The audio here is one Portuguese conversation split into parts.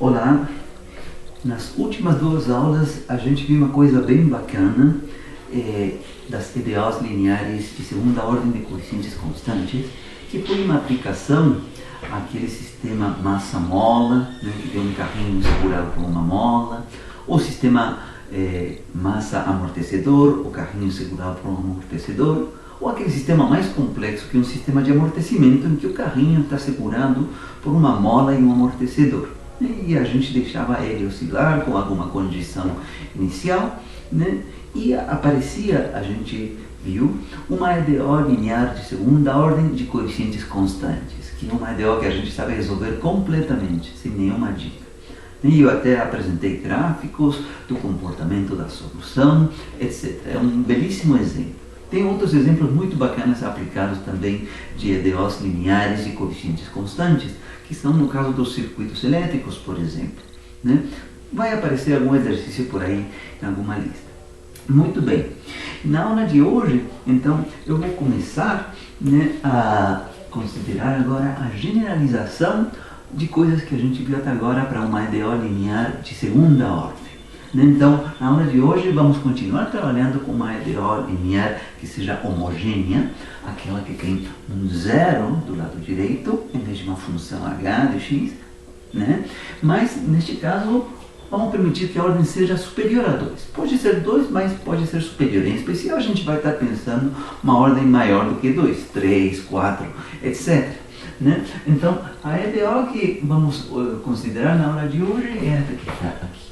Olá, nas últimas duas aulas a gente viu uma coisa bem bacana das EDOs lineares de segunda ordem de coeficientes constantes, que foi uma aplicação àquele sistema massa-mola, né, que tem um carrinho segurado por uma mola, o sistema massa-amortecedor, o carrinho segurado por um amortecedor, ou aquele sistema mais complexo que é um sistema de amortecimento em que o carrinho está segurado por uma mola e um amortecedor. E a gente deixava ele oscilar com alguma condição inicial, né? E aparecia, a gente viu, uma EDO linear de segunda ordem de coeficientes constantes, que é uma EDO que a gente sabe resolver completamente, sem nenhuma dica. E eu até apresentei gráficos do comportamento da solução, etc. É um belíssimo exemplo. Tem outros exemplos muito bacanas aplicados também de EDOs lineares de coeficientes constantes, que são no caso dos circuitos elétricos, por exemplo, né? Vai aparecer algum exercício por aí em alguma lista. Muito bem. Na aula de hoje, então, eu vou começar, né, a considerar agora a generalização de coisas que a gente viu até agora para uma EDO linear de segunda ordem. Então, na aula de hoje vamos continuar trabalhando com uma EDO linear que seja homogênea, aquela que tem um zero do lado direito, em vez de uma função h de x, né? Mas, neste caso, vamos permitir que a ordem seja superior a 2. Pode ser 2, mas pode ser superior. Em especial, a gente vai estar pensando uma ordem maior do que 2, 3, 4, etc. Né? Então, a EDO que vamos considerar na aula de hoje é essa que está aqui.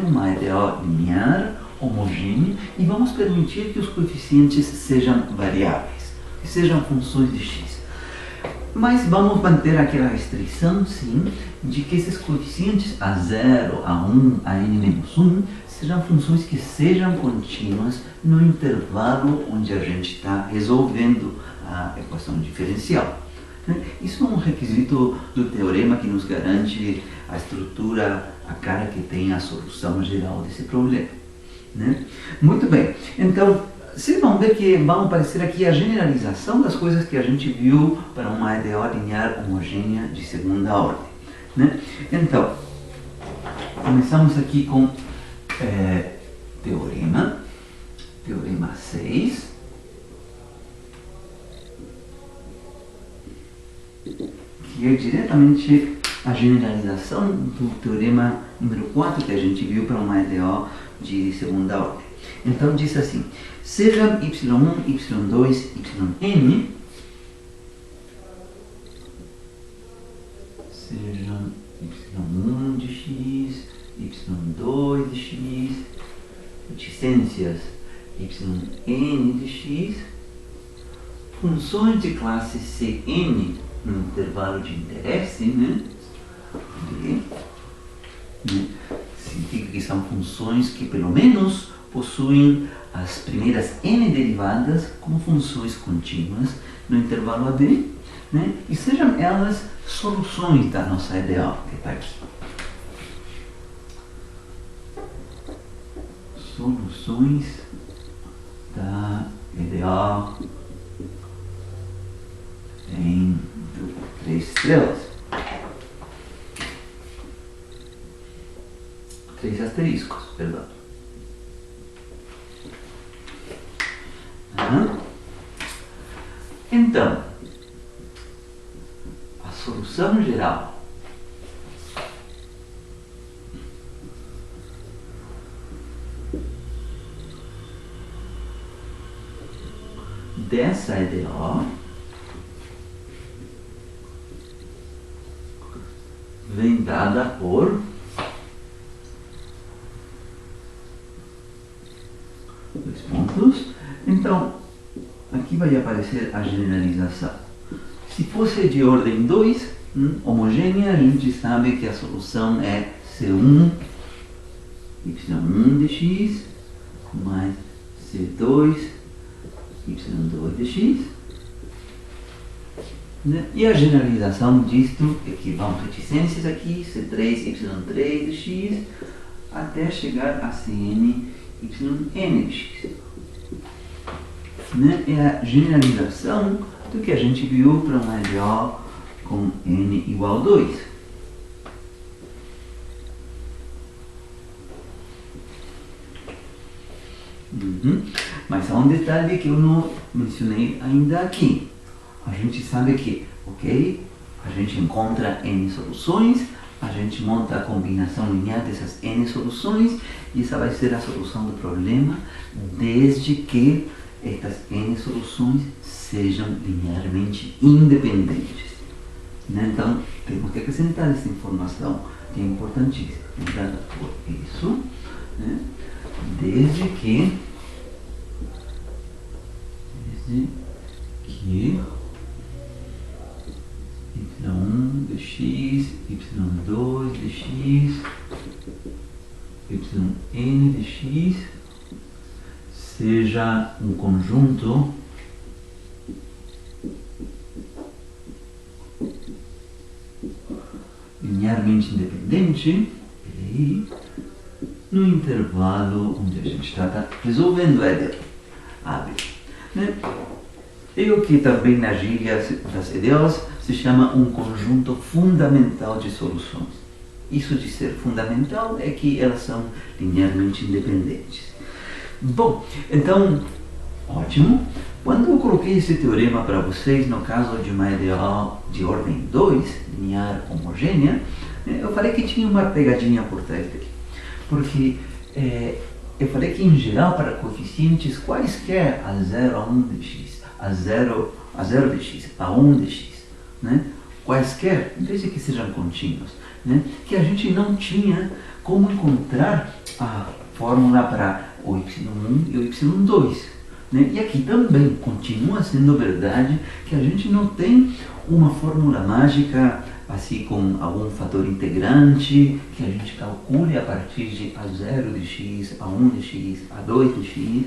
Uma EDO linear, homogênea, e vamos permitir que os coeficientes sejam variáveis, que sejam funções de x. Mas vamos manter aquela restrição, sim, de que esses coeficientes A0, A1, a n-1 sejam funções que sejam contínuas no intervalo onde a gente está resolvendo a equação diferencial. Isso é um requisito do teorema que nos garante a estrutura, a cara que tem a solução geral desse problema, né? Muito bem, então vocês vão ver que vão aparecer aqui a generalização das coisas que a gente viu para uma EDO linear homogênea de segunda ordem, né? Então, começamos aqui com teorema 6. Que é diretamente a generalização do teorema número 4 que a gente viu para uma EDO de segunda ordem. Então diz assim: seja y1, y2, yn, sejam y1 de x, y2 de x, adjacências yn de x, funções de classe Cn no intervalo de interesse, né? Significa que são funções que pelo menos possuem as primeiras n derivadas como funções contínuas no intervalo AB, né? E sejam elas soluções da nossa EDO que está aqui. Soluções da EDO em 3 estrelas. 3 asteriscos, perdão. Então, a solução geral dessa EDO vem dada por dois pontos. Então, aqui vai aparecer a generalização. Se fosse de ordem 2, homogênea, a gente sabe que a solução é C1, y1 de x, mais C2, y2 de x. E a generalização disto é que vão reticências aqui, C3, y3 de x, até chegar a Cn, yn de x. É a generalização do que a gente viu para uma EDO com n igual a 2. Mas há um detalhe que eu não mencionei ainda aqui. A gente sabe que, ok, a gente encontra N soluções, a gente monta a combinação linear dessas N soluções e essa vai ser a solução do problema, desde que estas N soluções sejam linearmente independentes. Então, temos que acrescentar essa informação, que é importantíssima. Então, por isso, desde que y1 de x, y2 de x, yn de x seja um conjunto linearmente independente, no intervalo onde a gente está resolvendo EDL, AB. E o que também na gíria das EDOs se chama um conjunto fundamental de soluções. Isso de ser fundamental é que elas são linearmente independentes. Bom, então, ótimo. Quando eu coloquei esse teorema para vocês, no caso de uma EDO de ordem 2, linear homogênea, eu falei que tinha uma pegadinha por trás dele. Porque eu falei que, em geral, para coeficientes quaisquer a 0, a 1 de x, a 0 de x, a 1 de x, quaisquer, desde que sejam contínuos, que a gente não tinha como encontrar a fórmula para o y1 e o y2. E aqui também continua sendo verdade que a gente não tem uma fórmula mágica, assim com algum fator integrante, que a gente calcule a partir de A0 de x, A1 de x, A2 de x.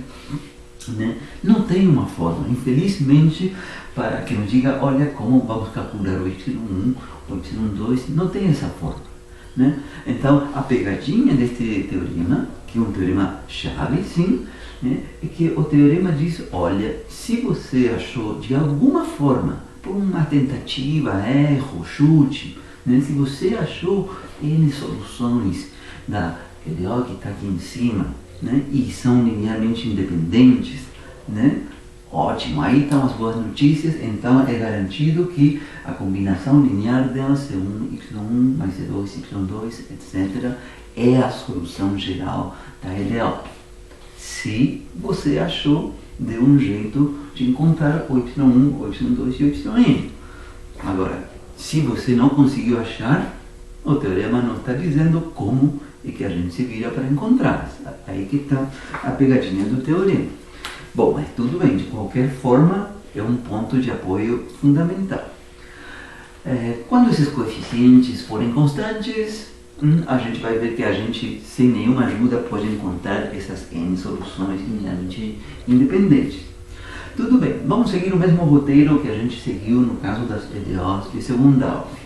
Não tem uma fórmula, infelizmente, para que nos diga, olha como vamos calcular o y1, o y2, não tem essa fórmula. Então, a pegadinha deste teorema, que é um teorema chave, sim, é que o teorema diz, olha, se você achou de alguma forma, por uma tentativa, erro, chute, se você achou N soluções da EDO que está aqui em cima, e são linearmente independentes, ótimo, aí estão as boas notícias, então é garantido que a combinação linear delas, C1, Y1, mais C2, Y2, etc., é a solução geral da EDO. Se você achou de um jeito de encontrar o Y1, o Y2 e o Yn. Agora, se você não conseguiu achar, o teorema não está dizendo como é que a gente se vira para encontrar. Aí que está a pegadinha do teorema. Bom, mas tudo bem, de qualquer forma, é um ponto de apoio fundamental. Quando esses coeficientes forem constantes, a gente vai ver que a gente, sem nenhuma ajuda, pode encontrar essas N soluções linearmente independentes. Tudo bem, vamos seguir o mesmo roteiro que a gente seguiu no caso das EDOs de segunda ordem.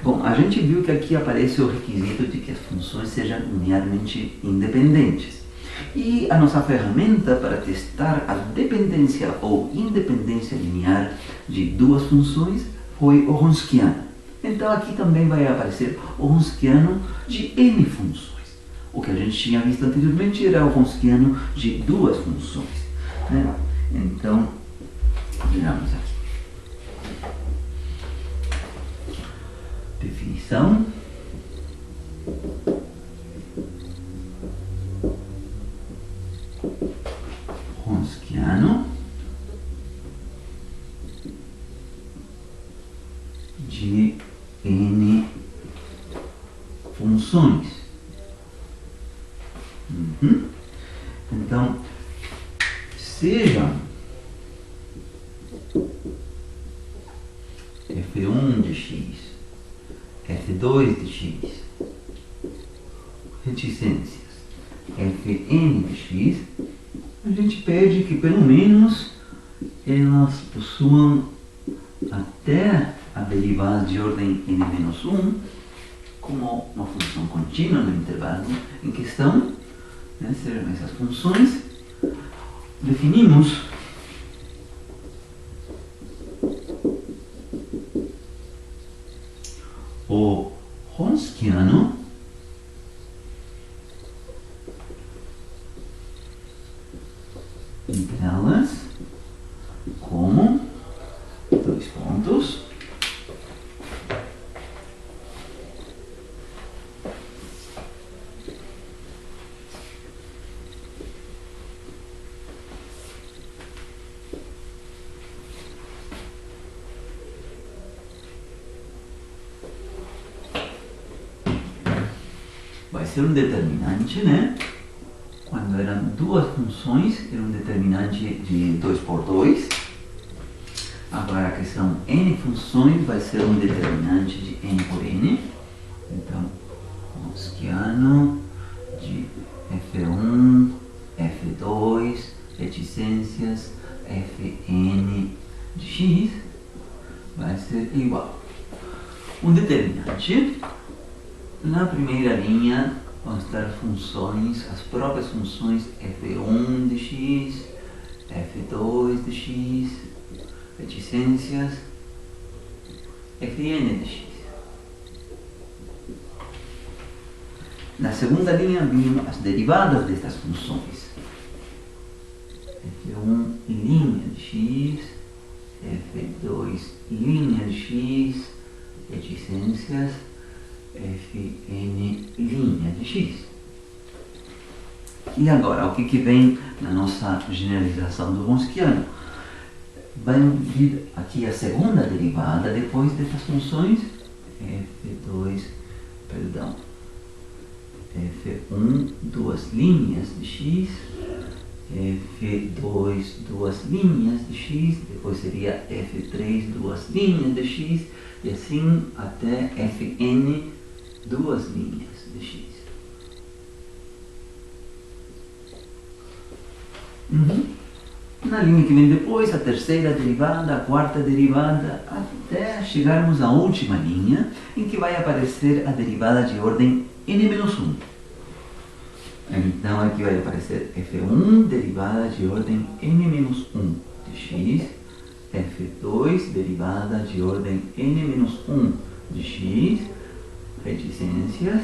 Bom, a gente viu que aqui aparece o requisito de que as funções sejam linearmente independentes. E a nossa ferramenta para testar a dependência ou independência linear de duas funções foi o Wronskiano. Então aqui também vai aparecer o Wronskiano de N funções. O que a gente tinha visto anteriormente era o Wronskiano de duas funções. Então, viramos aqui. Definição. Wronskiano de N funções. Então, sejam f1 de x, f2 de x, reticências, fn de x, a gente pede que pelo menos elas possuam até a derivada de ordem n-1 como uma função contínua no intervalo em questão, sejam essas funções. Definimos o Wronskiano dois pontos. Vai ser um determinante, né? Quando eram duas funções, era um determinante de 2 por 2. Agora que são n funções, vai ser um determinante de n por n. Então, Wronskiano de f1, f2, reticências, fn de x vai ser igual. Um determinante, na primeira linha, vão estar funções, as próprias funções f1 de x, f2 de x, reticências, fn de x. Na segunda linha, vinham as derivadas destas funções. f1 linha de x, f2 linha de x, reticências, fn linha de x. E agora, o que vem na nossa generalização do Wronskiano? Vai vir aqui a segunda derivada depois dessas funções, f1, duas linhas de x, f2, duas linhas de x, depois seria f3, duas linhas de x, e assim até fn, duas linhas de x. Na linha que vem depois, a terceira derivada, a quarta derivada, até chegarmos à última linha, em que vai aparecer a derivada de ordem n-1. Então aqui vai aparecer f1, derivada de ordem n-1 de x, f2, derivada de ordem n-1 de x, reticências,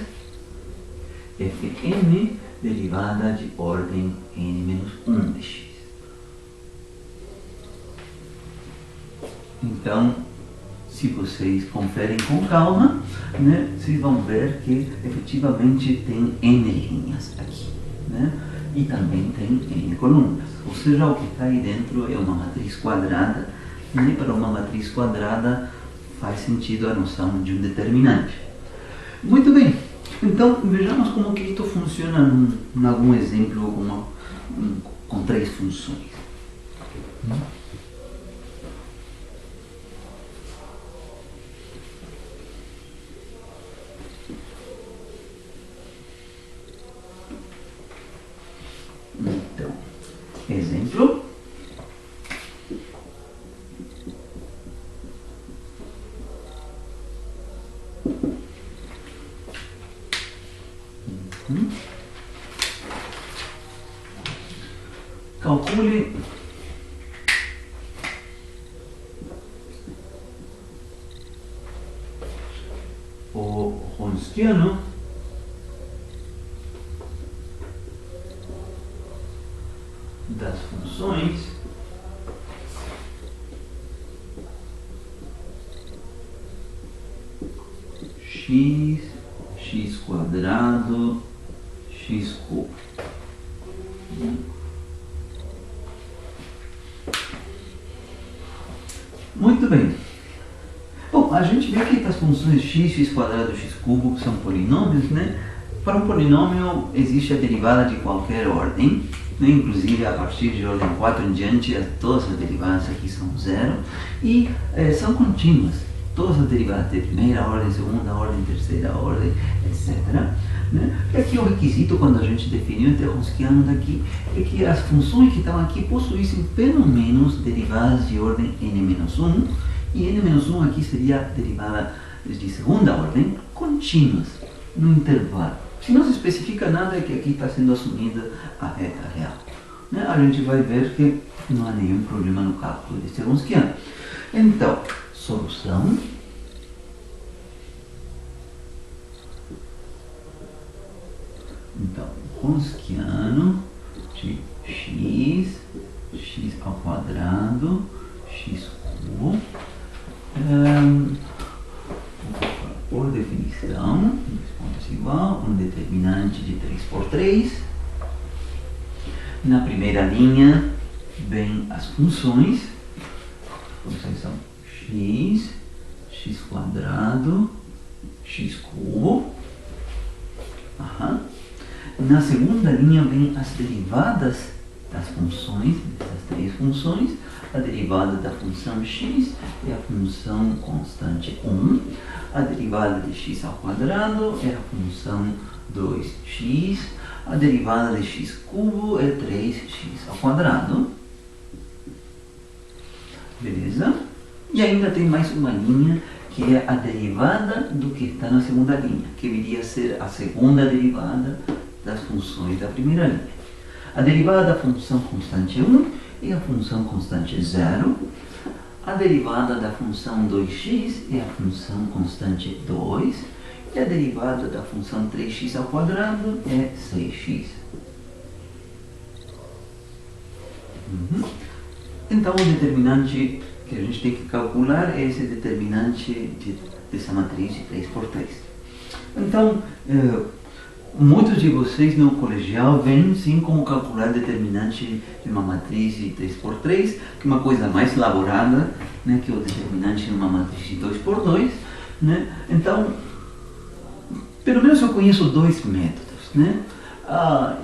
fn, derivada de ordem n-1 de x. Então, se vocês conferem com calma, né, vocês vão ver que efetivamente tem n linhas aqui, né? E também tem n colunas. Ou seja, o que está aí dentro é uma matriz quadrada, e para uma matriz quadrada faz sentido a noção de um determinante. Muito bem, então vejamos como que isso funciona em algum exemplo com três funções. Então, exemplo. Calcule o Wronskiano das funções x, x quadrado, x cubo. Muito bem. Bom, a gente vê que as funções x, x quadrado, x cubo são polinômios, né? Para um polinômio existe a derivada de qualquer ordem, né? Inclusive a partir de ordem 4 em diante, todas as derivadas aqui são zero e são contínuas. Todas as derivadas de primeira ordem, segunda ordem, terceira ordem, etc. Né? E aqui o requisito, quando a gente definiu o Wronskiano daqui, é que as funções que estão aqui possuíssem pelo menos derivadas de ordem n-1, e n-1 aqui seria derivada de segunda ordem, contínuas, no intervalo. Se não se especifica nada, é que aqui está sendo assumida a reta real. Né? A gente vai ver que não há nenhum problema no cálculo desse Wronskiano. Então, solução. Então, Wronskiano de x, x ao quadrado, x cubo, Por definição, 2 pontos igual, um determinante de 3 por 3. Na primeira linha vem as funções. As funções são x, x quadrado, x cubo. Na segunda linha vem as derivadas das funções, dessas 3 funções. A derivada da função x é a função constante 1. A derivada de x ao quadrado é a função 2x. A derivada de x cubo é 3x ao quadrado. Beleza? E ainda tem mais uma linha, que é a derivada do que está na segunda linha, que viria a ser a segunda derivada das funções da primeira linha. A derivada da função constante 1 é a função constante 0. A derivada da função 2x é a função constante 2. E a derivada da função 3x ao quadrado é 6x. Então, o determinante que a gente tem que calcular é esse determinante dessa matriz de 3 por 3. Então, muitos de vocês no colegial veem sim como calcular determinante de uma matriz de 3 por 3, que é uma coisa mais elaborada, né, que o determinante de uma matriz de 2 por 2. Né? Então, pelo menos eu conheço 2 métodos. Né?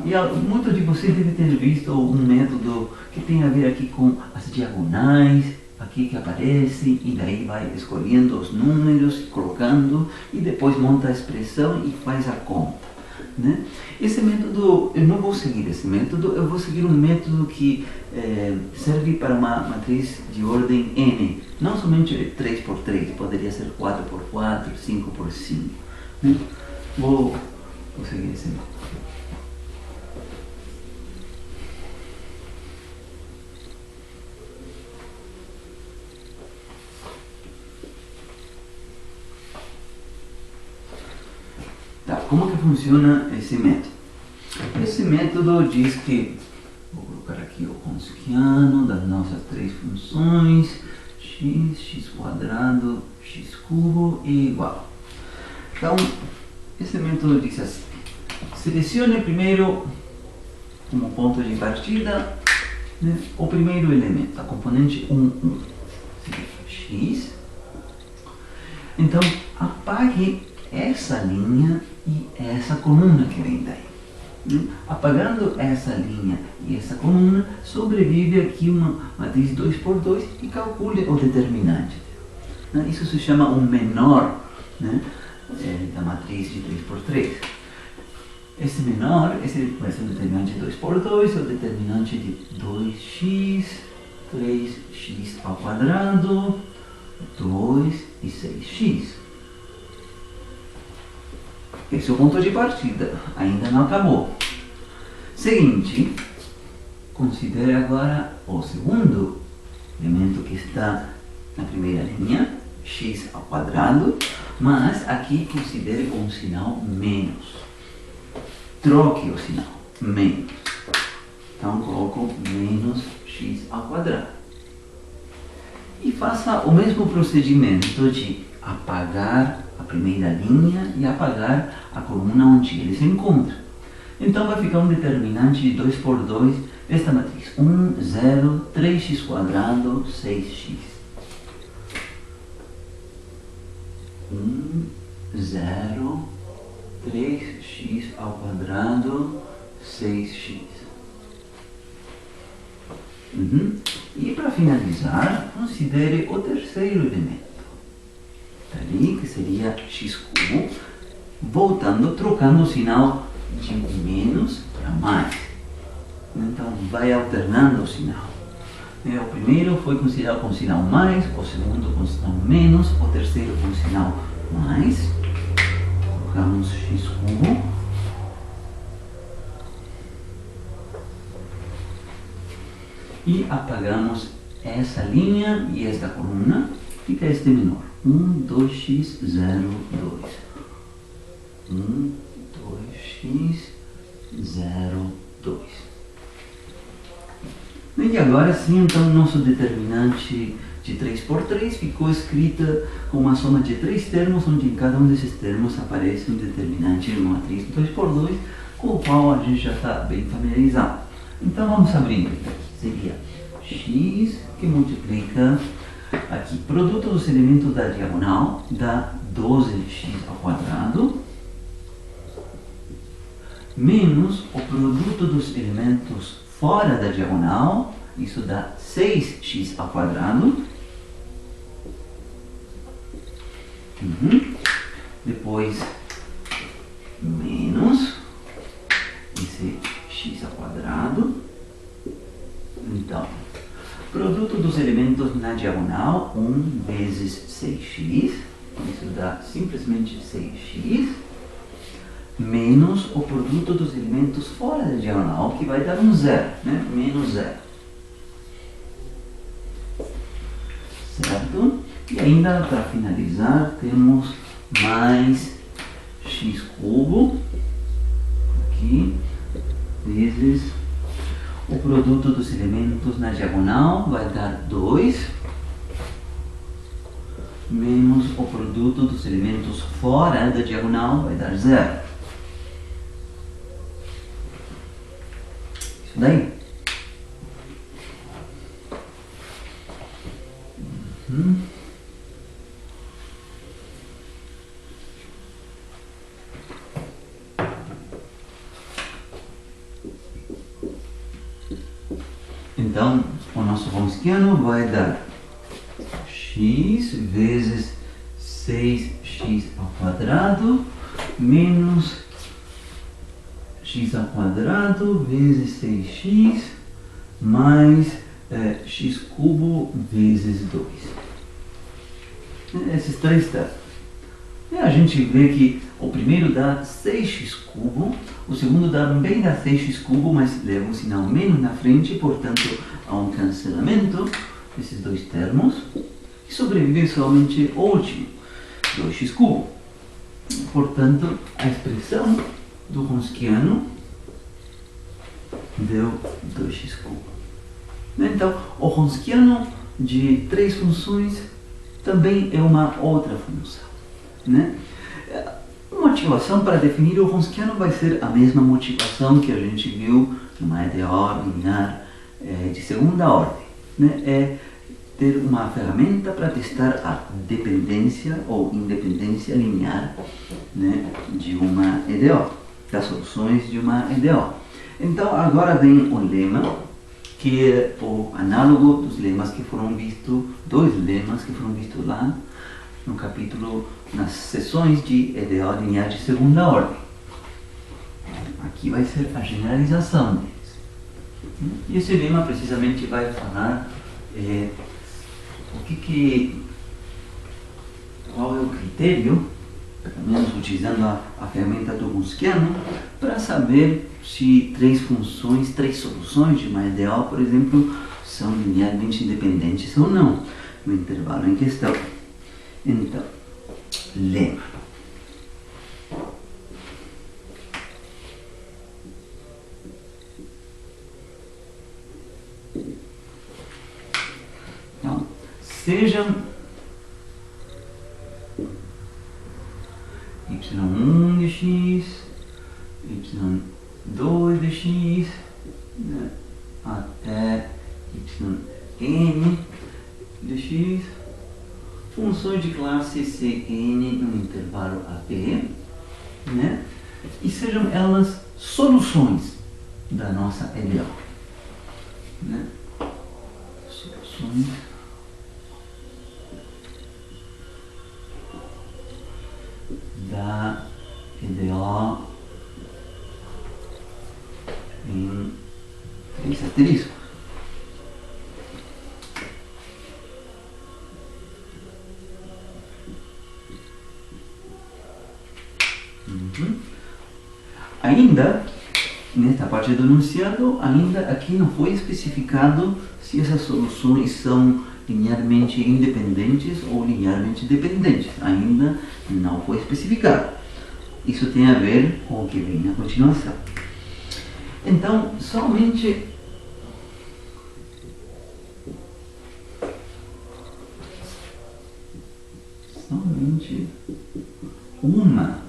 E muitos de vocês devem ter visto um método que tem a ver aqui com as diagonais, aqui que aparece, e daí vai escolhendo os números, colocando, e depois monta a expressão e faz a conta. Né? Esse método, eu não vou seguir esse método, eu vou seguir um método que serve para uma matriz de ordem n, não somente 3 por 3, poderia ser 4 por 4, 5 por 5. Né? Vou seguir esse método. Como que funciona esse método? Esse método diz que, vou colocar aqui o Chomskyan das nossas 3 funções, x, x quadrado, x cubo e igual. Então, esse método diz assim: selecione primeiro, como ponto de partida, né, o primeiro elemento, a componente 1, x. Então, apague essa linha e essa coluna que vem daí. Apagando essa linha e essa coluna, sobrevive aqui uma matriz 2 por 2 e calcule o determinante. Isso se chama o menor, né, da matriz de 3 por 3. Esse menor, esse vai ser o determinante de 2 por 2, é o determinante de 2x, 3x ao quadrado, 2 e 6x. Esse é o ponto de partida, ainda não acabou. Seguinte, considere agora o segundo elemento que está na primeira linha, x ao quadrado, mas aqui considere um sinal menos. Troque o sinal, menos. Então coloco menos x ao quadrado. E faça o mesmo procedimento de apagar a primeira linha e apagar a coluna onde ele se encontra. Então vai ficar um determinante de 2 por 2 desta matriz. 1, 0, 3x quadrado, 6x. 1, 0, 3x ao quadrado, 6x. E para finalizar, considere o terceiro elemento. Ali, que seria x cubo, voltando, trocando o sinal de menos para mais. Então, vai alternando o sinal. O primeiro foi considerado com sinal mais, o segundo com sinal menos, o terceiro com sinal mais. Colocamos x cubo. E apagamos essa linha e esta coluna. Fica este menor. 1, 2x, 0, 2. 1, 2x, 0, 2. E agora sim, então, nosso determinante de 3 por 3 ficou escrita com uma soma de 3 termos, onde em cada um desses termos aparece um determinante de uma matriz 2 por 2, com o qual a gente já está bem familiarizado. Então vamos abrir aqui. Seria x que multiplica aqui, produto dos elementos da diagonal dá 12x ao quadrado, menos o produto dos elementos fora da diagonal, isso dá 6x ao quadrado. Depois, menos esse x ao quadrado. Então, produto dos elementos na diagonal, 1 vezes 6x, isso dá simplesmente 6x, menos o produto dos elementos fora da diagonal, que vai dar um zero, né? Menos zero. Certo? E ainda, para finalizar, temos mais x cubo, aqui, vezes o produto dos elementos na diagonal, vai dar 2, menos o produto dos elementos fora da diagonal, vai dar 0. Isso daí. Então, o nosso Wronskiano vai dar x vezes 6x ao quadrado menos x ao quadrado vezes 6x mais x cubo vezes 2. Esses três termos. E a gente vê que o primeiro dá 6x cubo, o segundo também dá 6x cubo, mas leva um sinal menos na frente, portanto há um cancelamento desses dois termos, e sobrevive somente o último, 2x cubo. Portanto, a expressão do Wronskiano deu 2x cubo. Então, o Wronskiano de três funções também é uma outra função, né? A motivação para definir o Wronskiano vai ser a mesma motivação que a gente viu numa EDO linear de segunda ordem, né? É ter uma ferramenta para testar a dependência ou independência linear, né, de uma EDO, das soluções de uma EDO. Então agora vem o lema, que é o análogo dos lemas que foram vistos, dois lemas que foram vistos lá no capítulo, nas sessões de EDO linear de segunda ordem. Aqui vai ser a generalização deles. E esse lema precisamente vai falar qual é o critério, pelo menos utilizando a ferramenta do Wronskiano, para saber se três funções, três soluções de uma EDO, por exemplo, são linearmente independentes ou não, no intervalo em questão. Então, lema. Então, sejam y1 de x, y2 de x, né, até yn de x, funções de classe Cn no intervalo AB, né, e sejam elas soluções da nossa EDO, né, soluções da EDO em três asteriscos. Ainda, nesta parte do enunciado, ainda aqui não foi especificado se essas soluções são linearmente independentes ou linearmente dependentes. Ainda não foi especificado. Isso tem a ver com o que vem na continuação. Então, somente somente uma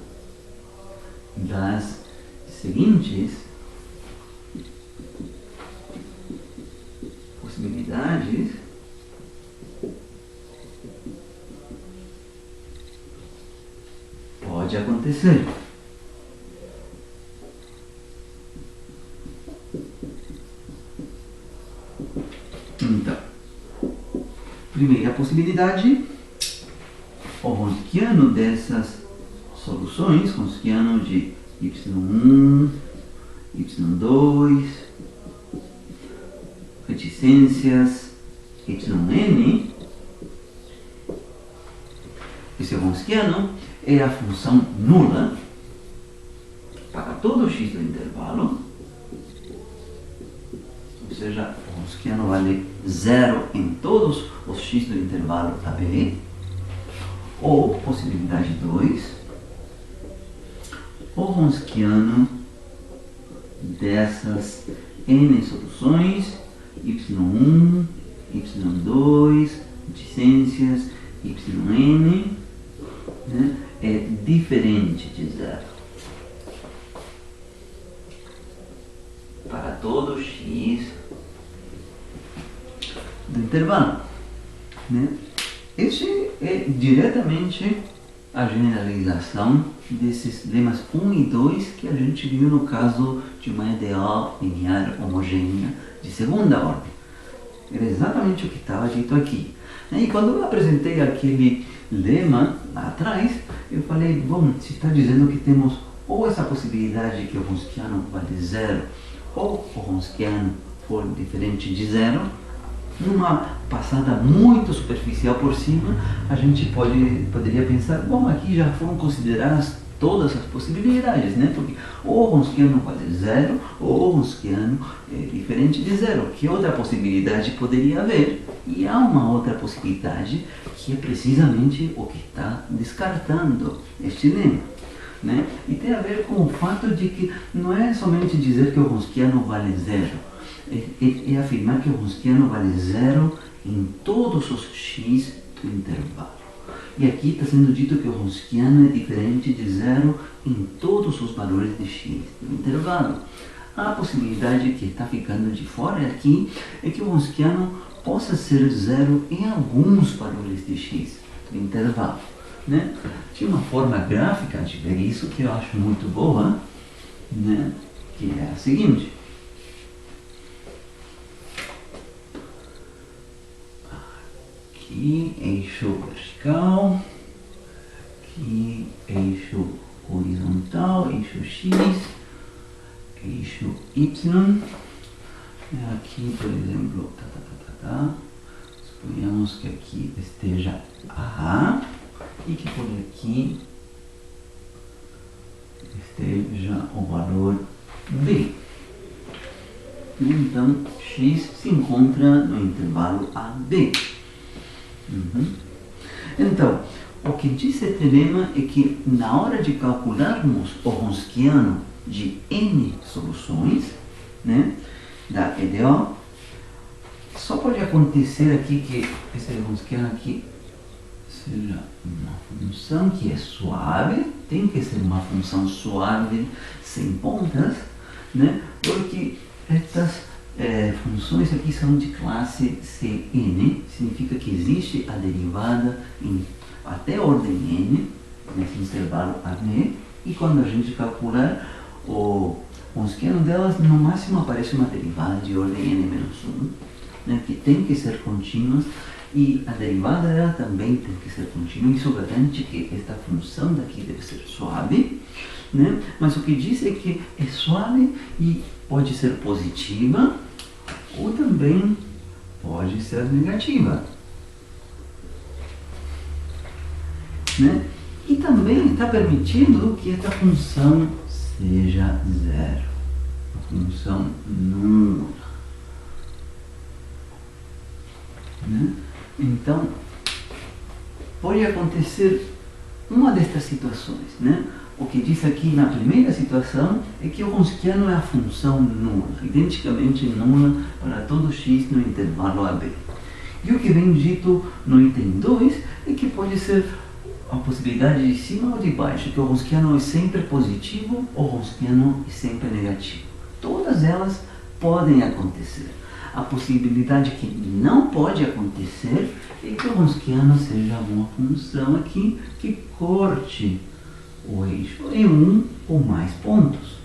das seguintes possibilidades pode acontecer. Então, primeira possibilidade, o Wronskiano dessas soluções, Wronskiano de y1, y2, reticências yn, esse Wronskiano é a função nula para todo x do intervalo, ou seja, o Wronskiano vale 0 em todos os x do intervalo AB, ou, possibilidade 2, o Wronskiano dessas n soluções, y1, y2, reticências, yn, né, é diferente de 0 para todo x do intervalo, né? Este é diretamente a generalização desses lemas 1 e 2 que a gente viu no caso de uma EDO linear homogênea de segunda ordem. Era exatamente o que estava dito aqui. E quando eu apresentei aquele lema lá atrás, eu falei, bom, se está dizendo que temos ou essa possibilidade que o Wronskiano vale 0, ou o Wronskiano for diferente de 0, numa passada muito superficial por cima, a gente poderia pensar, bom, aqui já foram consideradas todas as possibilidades, né? Porque ou o Wronskiano vale 0, ou o Wronskiano é diferente de 0. Que outra possibilidade poderia haver? E há uma outra possibilidade que é precisamente o que está descartando este lema, né? E tem a ver com o fato de que não é somente dizer que o Wronskiano vale 0, é afirmar que o Wronskiano vale 0 em todos os x do intervalo. E aqui está sendo dito que o Wronskiano é diferente de 0 em todos os valores de x do intervalo. A possibilidade que está ficando de fora aqui é que o Wronskiano possa ser 0 em alguns valores de x do intervalo, né? Tinha uma forma gráfica de ver isso que eu acho muito boa, né? Que é a seguinte. Aqui eixo vertical, aqui eixo horizontal, eixo x, eixo y, aqui por exemplo, suponhamos que aqui esteja A e que por aqui esteja o valor B. Então x se encontra no intervalo AB. Então, o que diz esse lema é que na hora de calcularmos o Wronskiano de n soluções, né, da EDO, só pode acontecer aqui que esse Wronskiano aqui seja uma função que é suave, tem que ser uma função suave, sem pontas, né, porque estas funções aqui são de classe Cn, significa que existe a derivada em até ordem n, nesse intervalo AB, e quando a gente calcular o Wronskiano delas, no máximo aparece uma derivada de ordem n-1, né, que tem que ser contínua, e a derivada dela também tem que ser contínua. Isso garante que esta função daqui deve ser suave, né? Mas o que diz é que é suave e pode ser positiva, ou também pode ser negativa, né? E também está permitido que esta função seja 0, a função nula, né? Então, pode acontecer uma destas situações, né? O que diz aqui na primeira situação é que o Wronskiano é a função nula, identicamente nula para todo x no intervalo AB. E o que vem dito no item 2 é que pode ser a possibilidade de cima ou de baixo, que o Wronskiano é sempre positivo ou o Wronskiano é sempre negativo. Todas elas podem acontecer. A possibilidade que não pode acontecer é que o Wronskiano seja uma função aqui que corte o eixo em um ou mais pontos.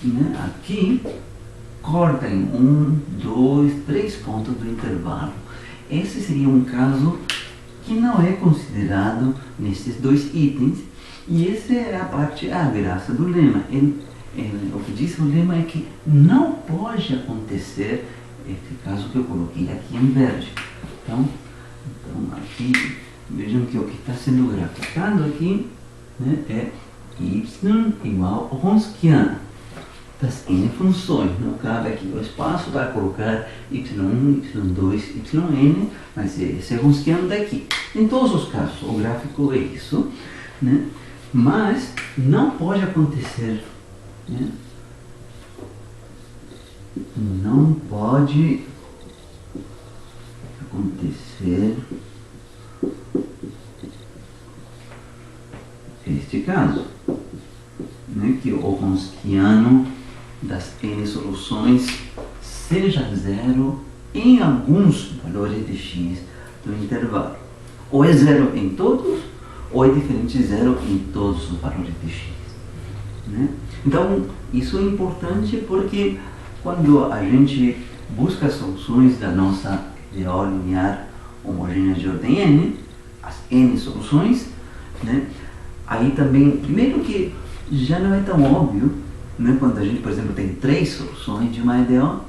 Né? Aqui corta em 1, 2, 3 pontos do intervalo. Esse seria um caso que não é considerado nesses dois itens, e essa é a graça do lema. O que diz o lema é que não pode acontecer esse caso que eu coloquei aqui em verde. Então aqui, vejam que o que está sendo graficado aqui, né, é y igual ao Wronskiano das n funções. Não cabe aqui o espaço para colocar y1, y2, yn, mas esse é o Wronskiano daqui. Em todos os casos, o gráfico é isso, né? Mas não pode acontecer, né? Não pode acontecer este caso, né? Que o Wronskiano das n soluções seja zero em alguns valores de x do intervalo. Ou é zero em todos, ou é diferente de zero em todos os valores de x. Né? Então, isso é importante porque quando a gente busca soluções da nossa EO linear homogênea de ordem n, as n soluções, né? Aí também, primeiro que já não é tão óbvio, né? Quando a gente, por exemplo, tem 3 soluções de uma EDO,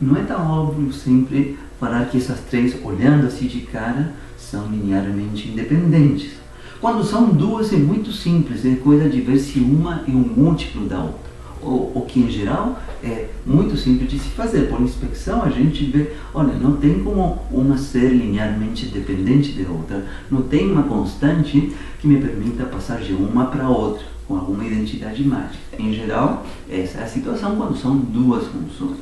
não é tão óbvio sempre falar que essas 3, olhando assim de cara, são linearmente independentes. Quando são duas é muito simples, é coisa de ver se uma é um múltiplo da outra. O que em geral é muito simples de se fazer. Por inspeção a gente vê, olha, não tem como uma ser linearmente dependente da outra, não tem uma constante que me permita passar de uma para outra com alguma identidade mágica. Em geral, essa é a situação quando são duas funções.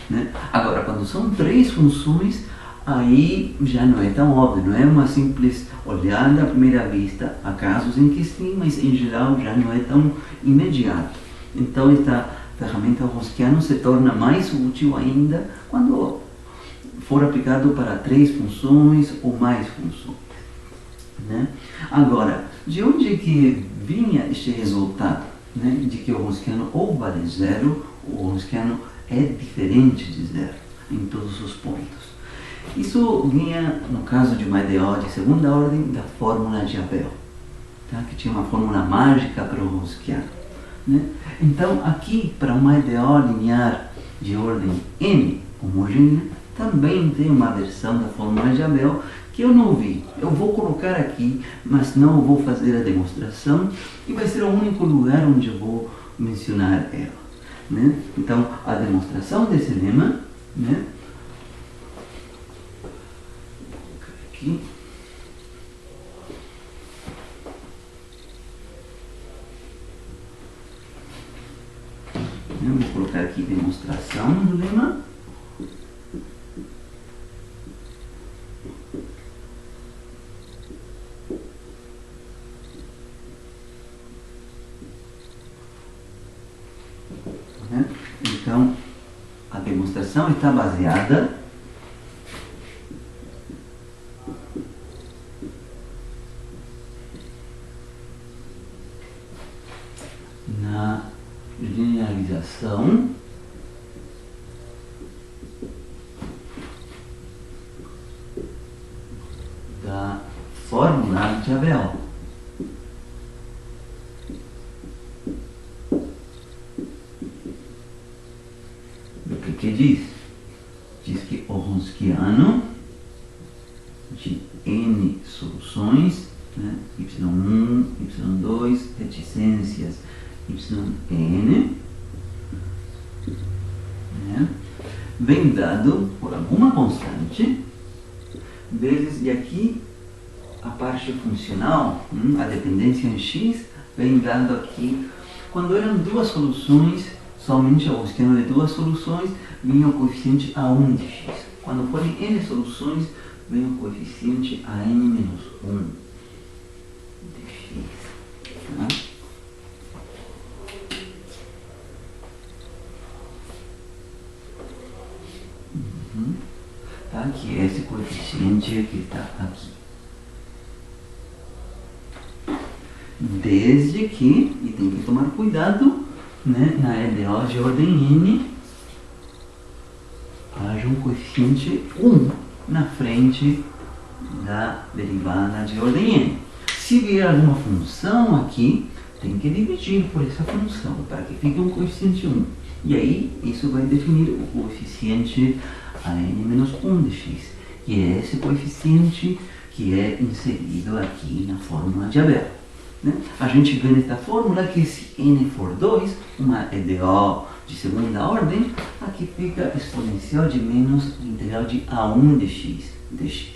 Né? Agora, quando são 3 funções, aí já não é tão óbvio, não é uma simples olhada à primeira vista. Há casos em que sim, mas em geral já não é tão imediato. Então, esta ferramenta Wronskiano se torna mais útil ainda quando for aplicado para 3 funções ou mais funções. Né? Agora, de onde é que vinha este resultado, né, de que o Wronskiano ou vale zero, ou o Wronskiano é diferente de zero em todos os pontos? Isso vinha, no caso de uma EDO de segunda ordem, da fórmula de Abel, tá? Que tinha uma fórmula mágica para o Wronskiano. Né? Então, aqui, para uma EDO linear de ordem n homogênea, também tem uma versão da fórmula de Abel que eu não vi. Eu vou colocar aqui, mas não vou fazer a demonstração, e vai ser o único lugar onde eu vou mencionar ela. Né? Então, a demonstração desse lema, né? Vou colocar aqui. Eu vou colocar aqui demonstração do lema. Então, a demonstração está baseada na linearização da fórmula de Abel. O que diz? Diz que o Wronskiano de n soluções, né, y1, y2, reticências yn, né, vem dado por alguma constante, vezes, e aqui a parte funcional, a dependência em x, vem dado aqui, quando eram duas soluções, somente o Wronskiano de duas soluções, vinha o coeficiente a1 de x. Quando forem n soluções, vem o coeficiente a n menos 1 de x. Tá? Tá? Que é esse coeficiente que está aqui. Desde que, e tem que tomar cuidado, né, na EDO de ordem n, haja um coeficiente 1 na frente da derivada de ordem n. Se vier alguma função aqui, tem que dividir por essa função, para que fique um coeficiente 1. E aí, isso vai definir o coeficiente a n menos 1 de x, que é esse coeficiente que é inserido aqui na fórmula de Abel. Né? A gente vê nesta fórmula que se n for 2, uma EDO de segunda ordem, aqui fica exponencial de menos integral de a1 de x,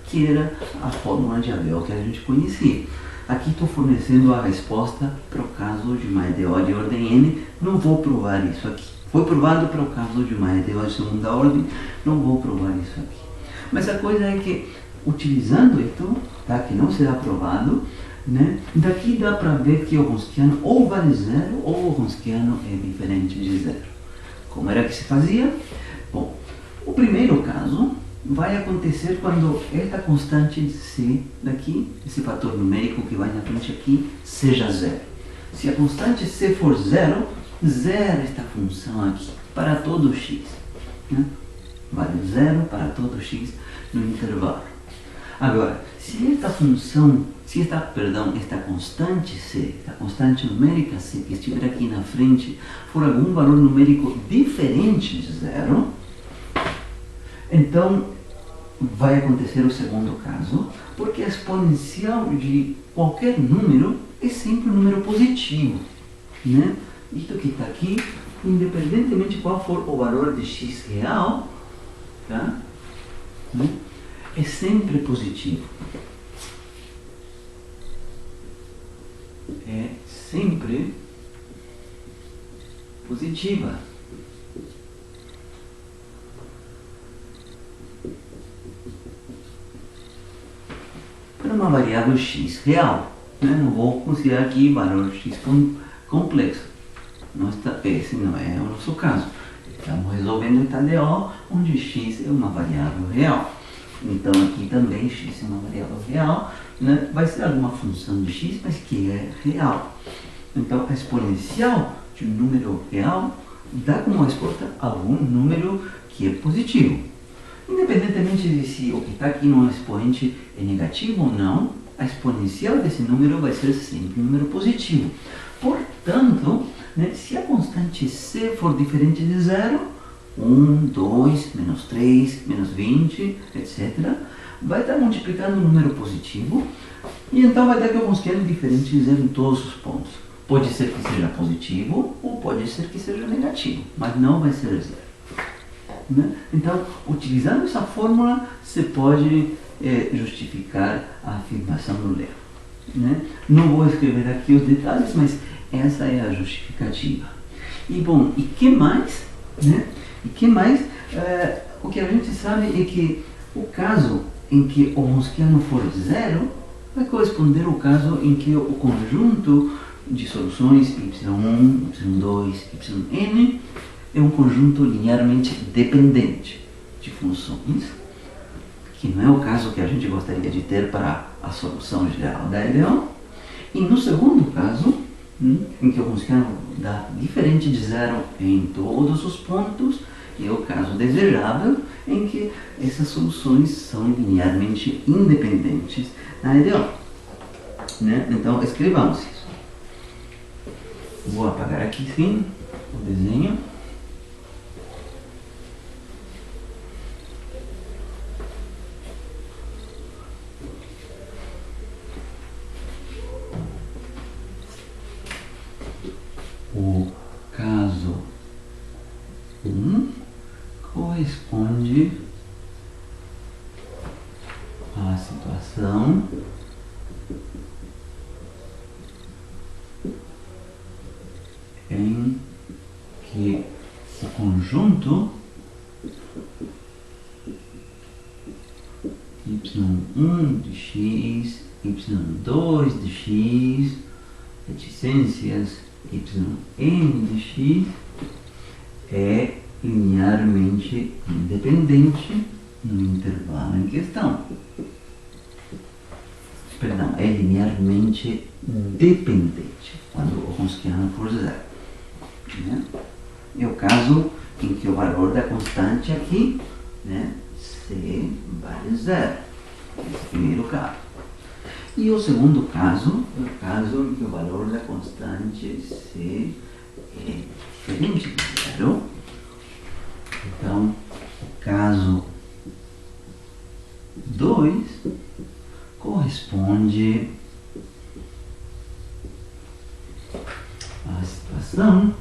que era a fórmula de Abel que a gente conhecia. Aqui estou fornecendo a resposta para o caso de uma EDO de ordem n, não vou provar isso aqui. Foi provado para o caso de uma EDO de segunda ordem, não vou provar isso aqui. Mas a coisa é que, utilizando isso, tá, que não será provado, né, daqui dá para ver que o Wronskiano ou vale zero ou o Wronskiano é diferente de zero. Como era que se fazia? Bom, o primeiro caso vai acontecer quando esta constante c daqui, esse fator numérico que vai na frente aqui, seja zero. Se a constante c for zero, zero esta função aqui para todo x. Né? Vale zero para todo x no intervalo. Agora, se esta função, esta constante c, esta constante numérica c que estiver aqui na frente, for algum valor numérico diferente de zero, então vai acontecer o segundo caso, porque a exponencial de qualquer número é sempre um número positivo. Né? Isto que está aqui, independentemente de qual for o valor de x real, tá? É sempre positivo. É sempre positiva. Para uma variável x real, né? Não vou considerar aqui valor x complexo. Esse não é o nosso caso. Estamos resolvendo esta DO, onde x é uma variável real. Então aqui também x é uma variável real, né? Vai ser alguma função de x, mas que é real. Então a exponencial de um número real dá como resposta algum número que é positivo. Independentemente de se o que está aqui no expoente é negativo ou não, a exponencial desse número vai ser sempre um número positivo. Portanto, né, se a constante c for diferente de zero, 1, 2, menos 3, menos 20, etc., vai estar multiplicando um número positivo, e então vai dar que o Wronskiano é diferente de zero em todos os pontos. Pode ser que seja positivo, ou pode ser que seja negativo, mas não vai ser zero. Né? Então, utilizando essa fórmula, você pode justificar a afirmação do Leo. Né? Não vou escrever aqui os detalhes, mas essa é a justificativa. E bom, e que mais? Né? E que mais? O que a gente sabe é que o caso em que o Wronskiano for zero vai corresponder ao caso em que o conjunto de soluções y1, y2, yn é um conjunto linearmente dependente de funções, que não é o caso que a gente gostaria de ter para a solução geral da EDO. E no segundo caso, em que o Wronskiano dá diferente de zero em todos os pontos, é o caso desejável em que essas soluções são linearmente independentes na EDO. Né? Então, escrevamos isso. Vou apagar aqui sim o desenho. O caso 1 corresponde à situação em que o conjunto y1 de x, y2 de x, reticências yn de x é linearmente independente no intervalo em questão. Perdão, é linearmente dependente quando o Wronskiano for zero. Né? É o caso em que o valor da constante aqui, né, C vale zero. Esse primeiro caso. E o segundo caso é o caso em que o valor da constante C é diferente de zero. Então, o caso 2 corresponde à situação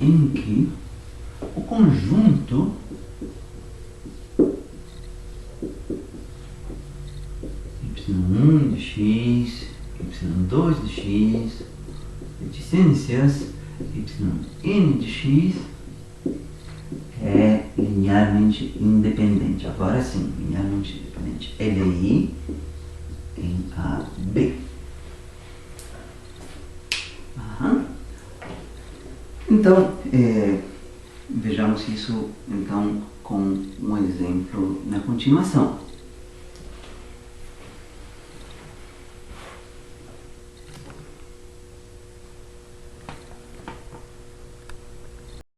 em que o conjunto y1 de x, y2 de x, reticências yn de x é linearmente independente. Agora sim, linearmente independente. LI em AB. Então, vejamos isso então com um exemplo na continuação.